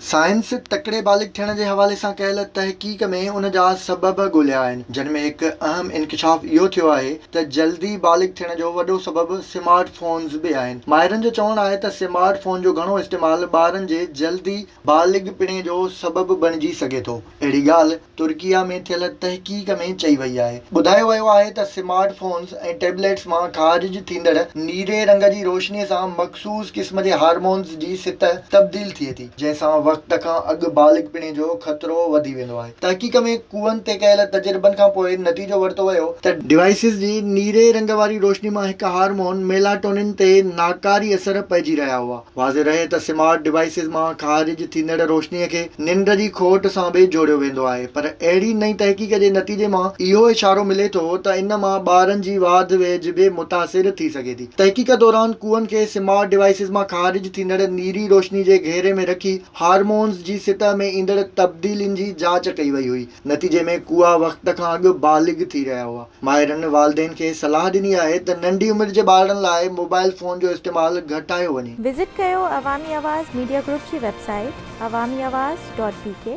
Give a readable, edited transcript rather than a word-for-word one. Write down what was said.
Science तकड़े बालिग थियण जे हवाले सां कयल तहक़ीक़ में उन जा सबब ॻोल्हिया आहिनि, जिन में हिकु अहम इंकिशाफ इहो थियो आहे त जल्दी बालिग थियण जो वॾो सबबु स्मार्टफोन्स बि आहिनि। माहिरनि जो चवणु आहे त स्मार्टफोन जो घणो इस्तेमालु ॿारनि जे जल्दी बालिग पिणे जो सबबु बणिजी सघे थो। अहिड़ी ॻाल्हि तुर्किया में थियल तहक़ीक़ में चई वई आहे। ॿुधायो वियो आहे त स्मार्टफोन्स ऐं टैबलेट्स मां ख़ारिज थींदड़ नीरे रंग जी रोशनीअ सां मख़सूस क़िस्म जे हार्मोन्स जी सितह तब्दील थिए थी, जंहिंसां वक़्त खां अॻु बालिग पिणे जो ख़तरो वधी वेंदो आहे। तहक़ीक़ में कुअनि ते कयल तजुर्बनि खां पोइ नतीजो वरितो वियो त डिवाइसिस जी नीरे रंग वारी रोशनी मां हिकु हार्मोन मेलाटोनिन ते नाकारी असर पइजी रहिया हुआ। वाज़े रहे त स्मार्ट डिवाइसिस मां ख़ारिज थींदड़ रोशनीअ खे निंड जी खोट सां बि जोड़ियो वेंदो आहे, पर अहिड़ी नई तहक़ीक़ जे नतीजे मां इहो इशारो मिले थो त इन मां ॿारनि जी वाध वेझ बि मुतासिर थी सघे थी। तहक़ीक़ दौरान कुअनि खे स्मार्ट डिवाइसिस मां ख़ारिज थींदड़ नीरी रोशनी जे घेरे में रखी हार्मोन्स जी सितह में ईंदड़ तब्दीलियुनि जी जांच कई वई हुई। नतीजे में कुआ वक़्त खां अॻु बालिग थी रहिया हुआ। माहिरनि वालिदैन खे सलाह ॾिनी आहे त नंढी उमिरि जे ॿारनि लाइ मोबाइल फ़ोन जो इस्तेमालु घटायो वञे। विज़िट कयो अवामी आवाज़ मीडिया ग्रुप जी वेबसाइट awamiawaz.pk